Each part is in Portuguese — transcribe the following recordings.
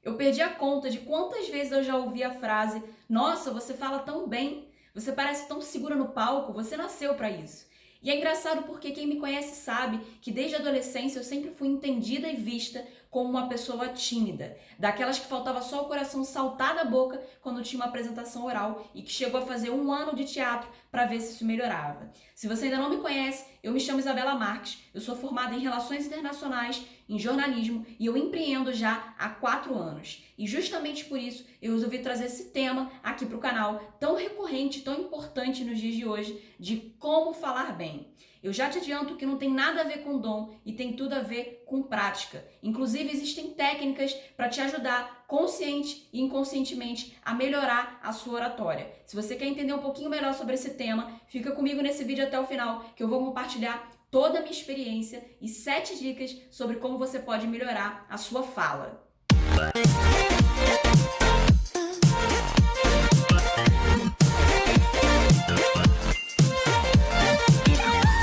Eu perdi a conta de quantas vezes eu já ouvi a frase: "Nossa, você fala tão bem, você parece tão segura no palco, você nasceu para isso". E é engraçado porque quem me conhece sabe que desde a adolescência eu sempre fui entendida e vista como uma pessoa tímida, daquelas que faltava só o coração saltar da boca quando tinha uma apresentação oral e que chegou a fazer 1 ano de teatro para ver se isso melhorava. Se você ainda não me conhece, eu me chamo Isabela Marques, eu sou formada em Relações Internacionais, em jornalismo e eu empreendo já há 4 anos. E justamente por isso eu resolvi trazer esse tema aqui para o canal, tão recorrente, tão importante nos dias de hoje, de como falar bem. Eu já te adianto que não tem nada a ver com dom e tem tudo a ver com prática. Inclusive, existem técnicas para te ajudar, consciente e inconscientemente, a melhorar a sua oratória. Se você quer entender um pouquinho melhor sobre esse tema, fica comigo nesse vídeo até o final, que eu vou compartilhar toda a minha experiência e 7 dicas sobre como você pode melhorar a sua fala.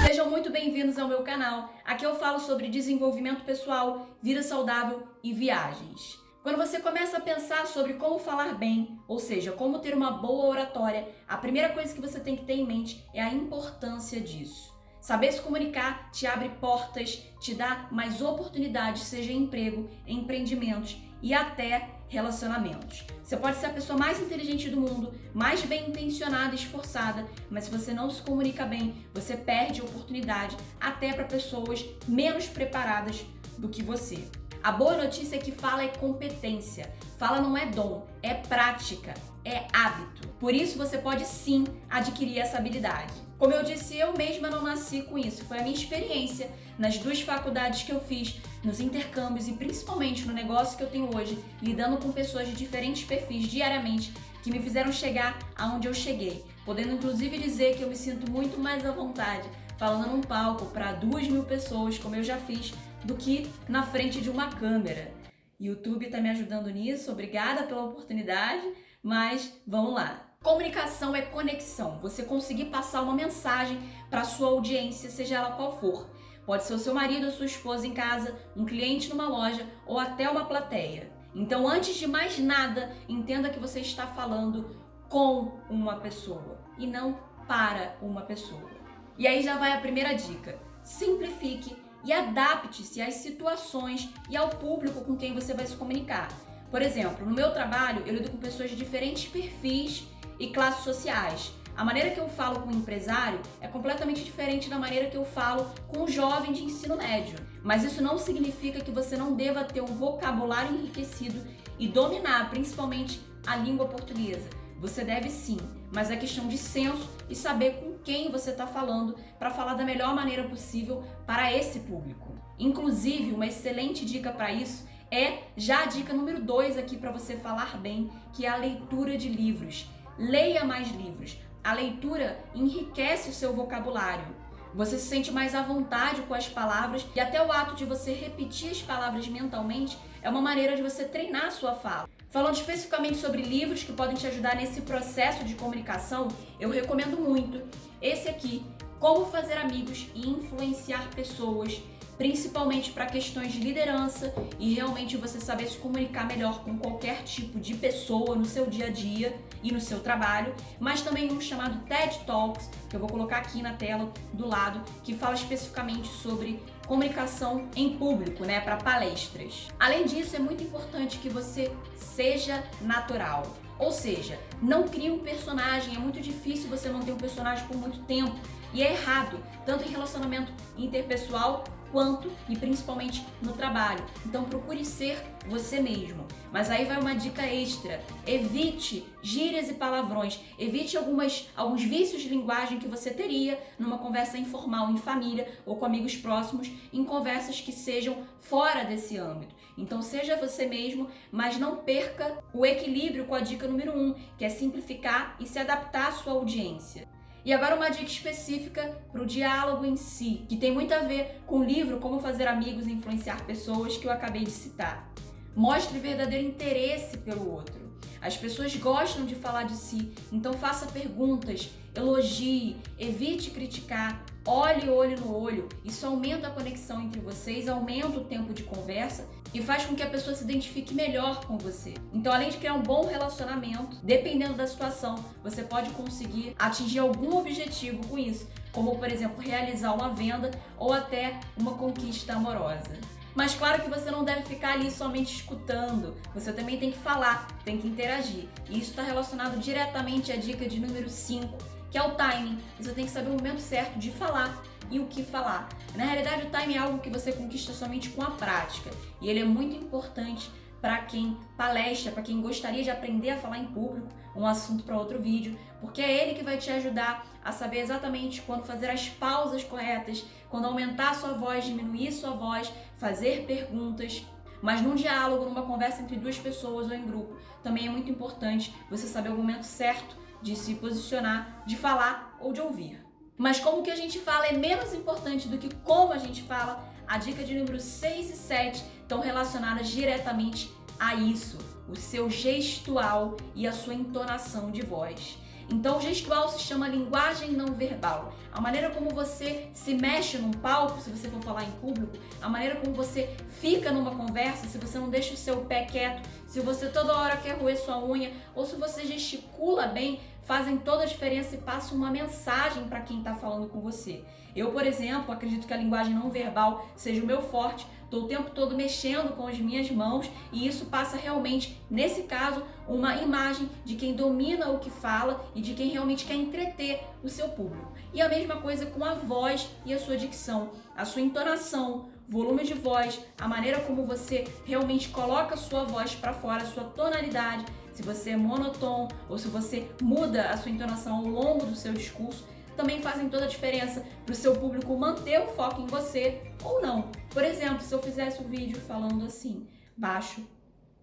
Sejam muito bem-vindos ao meu canal. Aqui eu falo sobre desenvolvimento pessoal, vida saudável e viagens. Quando você começa a pensar sobre como falar bem, ou seja, como ter uma boa oratória, a primeira coisa que você tem que ter em mente é a importância disso. Saber se comunicar te abre portas, te dá mais oportunidades, seja em emprego, em empreendimentos e até relacionamentos. Você pode ser a pessoa mais inteligente do mundo, mais bem intencionada e esforçada, mas se você não se comunica bem, você perde oportunidade até para pessoas menos preparadas do que você. A boa notícia é que fala é competência. Fala não é dom, é prática, é hábito. Por isso você pode sim adquirir essa habilidade. Como eu disse, eu mesma não nasci com isso. Foi a minha experiência nas 2 faculdades que eu fiz, nos intercâmbios e principalmente no negócio que eu tenho hoje, lidando com pessoas de diferentes perfis diariamente, que me fizeram chegar aonde eu cheguei. Podendo inclusive dizer que eu me sinto muito mais à vontade falando num palco para 2.000 pessoas, como eu já fiz, do que na frente de uma câmera. YouTube está me ajudando nisso, obrigada pela oportunidade, mas vamos lá. Comunicação é conexão, você conseguir passar uma mensagem para a sua audiência, seja ela qual for. Pode ser o seu marido ou sua esposa em casa, um cliente numa loja ou até uma plateia. Então, antes de mais nada, entenda que você está falando com uma pessoa e não para uma pessoa. E aí já vai a primeira dica: simplifique e adapte-se às situações e ao público com quem você vai se comunicar. Por exemplo, no meu trabalho, eu lido com pessoas de diferentes perfis e classes sociais. A maneira que eu falo com um empresário é completamente diferente da maneira que eu falo com um jovem de ensino médio. Mas isso não significa que você não deva ter um vocabulário enriquecido e dominar principalmente a língua portuguesa. Você deve sim, mas é questão de senso e saber com quem você está falando para falar da melhor maneira possível para esse público. Inclusive, uma excelente dica para isso é já a dica número 2 aqui para você falar bem, que é a leitura de livros. Leia mais livros. A leitura enriquece o seu vocabulário. Você se sente mais à vontade com as palavras e até o ato de você repetir as palavras mentalmente é uma maneira de você treinar a sua fala. Falando especificamente sobre livros que podem te ajudar nesse processo de comunicação, eu recomendo muito esse aqui, Como Fazer Amigos e Influenciar Pessoas, principalmente para questões de liderança e realmente você saber se comunicar melhor com qualquer tipo de pessoa no seu dia a dia e no seu trabalho, mas também um chamado TED Talks, que eu vou colocar aqui na tela do lado, que fala especificamente sobre comunicação em público, né, para palestras. Além disso, é muito importante que você seja natural. Ou seja, não crie um personagem, é muito difícil você manter um personagem por muito tempo e é errado, tanto em relacionamento interpessoal quanto e principalmente no trabalho. Então procure ser você mesmo. Mas aí vai uma dica extra: evite gírias e palavrões, evite alguns vícios de linguagem que você teria numa conversa informal em família ou com amigos próximos, em conversas que sejam fora desse âmbito. Então seja você mesmo, mas não perca o equilíbrio com a dica número 1, que é simplificar e se adaptar à sua audiência. E agora uma dica específica para o diálogo em si, que tem muito a ver com o livro Como Fazer Amigos e Influenciar Pessoas, que eu acabei de citar. Mostre verdadeiro interesse pelo outro. As pessoas gostam de falar de si, então faça perguntas, elogie, evite criticar, olhe olho no olho. Isso aumenta a conexão entre vocês, aumenta o tempo de conversa e faz com que a pessoa se identifique melhor com você. Então, além de criar um bom relacionamento, dependendo da situação, você pode conseguir atingir algum objetivo com isso, como, por exemplo, realizar uma venda ou até uma conquista amorosa. Mas claro que você não deve ficar ali somente escutando, você também tem que falar, tem que interagir. E isso está relacionado diretamente à dica de número 5, que é o timing. Você tem que saber o momento certo de falar e o que falar. Na realidade, o timing é algo que você conquista somente com a prática. E ele é muito importante para quem palestra, para quem gostaria de aprender a falar em público, um assunto para outro vídeo, porque é ele que vai te ajudar a saber exatamente quando fazer as pausas corretas, quando aumentar a sua voz, diminuir sua voz, fazer perguntas. Mas num diálogo, numa conversa entre duas pessoas ou em grupo, também é muito importante você saber o momento certo de se posicionar, de falar ou de ouvir. Mas como que a gente fala é menos importante do que como a gente fala, a dica de número 6 e 7 estão relacionadas diretamente a isso, o seu gestual e a sua entonação de voz. Então, o gestual se chama linguagem não verbal. A maneira como você se mexe num palco, se você for falar em público, a maneira como você fica numa conversa, se você não deixa o seu pé quieto, se você toda hora quer roer sua unha, ou se você gesticula bem, fazem toda a diferença e passam uma mensagem para quem está falando com você. Eu, por exemplo, acredito que a linguagem não verbal seja o meu forte, estou o tempo todo mexendo com as minhas mãos e isso passa realmente, nesse caso, uma imagem de quem domina o que fala e de quem realmente quer entreter o seu público. E a mesma coisa com a voz e a sua dicção, a sua entonação, volume de voz, a maneira como você realmente coloca a sua voz para fora, a sua tonalidade, se você é monotônico ou se você muda a sua entonação ao longo do seu discurso, também fazem toda a diferença para o seu público manter o foco em você ou não. Por exemplo, se eu fizesse um vídeo falando assim, baixo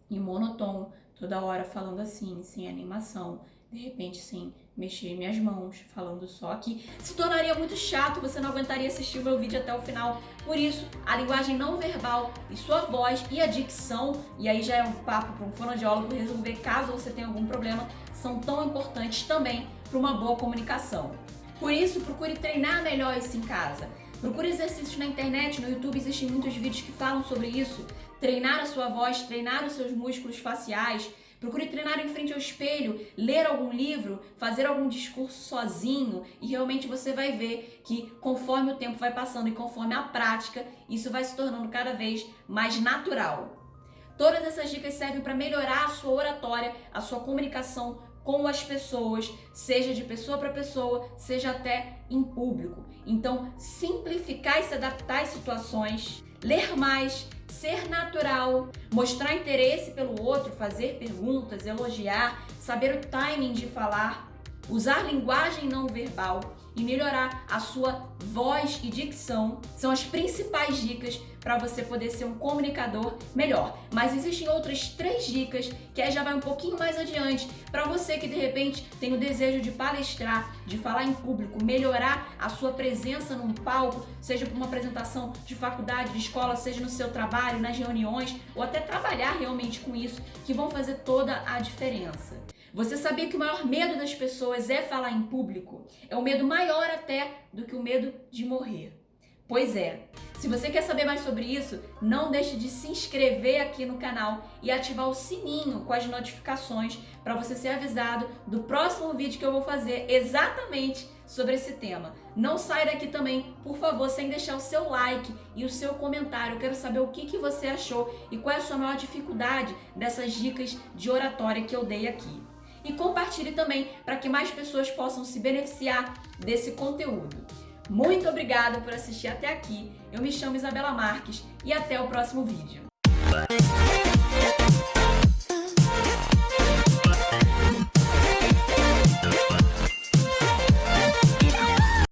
e monotônico, toda hora falando assim, sem animação, de repente sem mexer minhas mãos, falando só aqui, se tornaria muito chato, você não aguentaria assistir o meu vídeo até o final. Por isso, a linguagem não verbal e sua voz e a dicção, e aí já é um papo para um fonoaudiólogo resolver caso você tenha algum problema, são tão importantes também para uma boa comunicação. Por isso, procure treinar melhor isso em casa. Procure exercícios na internet, no YouTube existem muitos vídeos que falam sobre isso. Treinar a sua voz, treinar os seus músculos faciais. Procure treinar em frente ao espelho, ler algum livro, fazer algum discurso sozinho e realmente você vai ver que conforme o tempo vai passando e conforme a prática, isso vai se tornando cada vez mais natural. Todas essas dicas servem para melhorar a sua oratória, a sua comunicação com as pessoas, seja de pessoa para pessoa, seja até em público. Então, simplificar e se adaptar às situações, ler mais, ser natural, mostrar interesse pelo outro, fazer perguntas, elogiar, saber o timing de falar, usar linguagem não verbal e melhorar a sua voz e dicção são as principais dicas para você poder ser um comunicador melhor. Mas existem outras 3 dicas que aí já vai um pouquinho mais adiante para você que de repente tem o desejo de palestrar, de falar em público, melhorar a sua presença num palco, seja para uma apresentação de faculdade, de escola, seja no seu trabalho, nas reuniões, ou até trabalhar realmente com isso, que vão fazer toda a diferença. Você sabia que o maior medo das pessoas é falar em público? É um medo maior até do que o medo de morrer. Pois é, se você quer saber mais sobre isso, não deixe de se inscrever aqui no canal e ativar o sininho com as notificações para você ser avisado do próximo vídeo que eu vou fazer exatamente sobre esse tema. Não saia daqui também, por favor, sem deixar o seu like e o seu comentário. Eu quero saber o que você achou e qual é a sua maior dificuldade dessas dicas de oratória que eu dei aqui. E compartilhe também para que mais pessoas possam se beneficiar desse conteúdo. Muito obrigada por assistir até aqui. Eu me chamo Isabela Marques e até o próximo vídeo.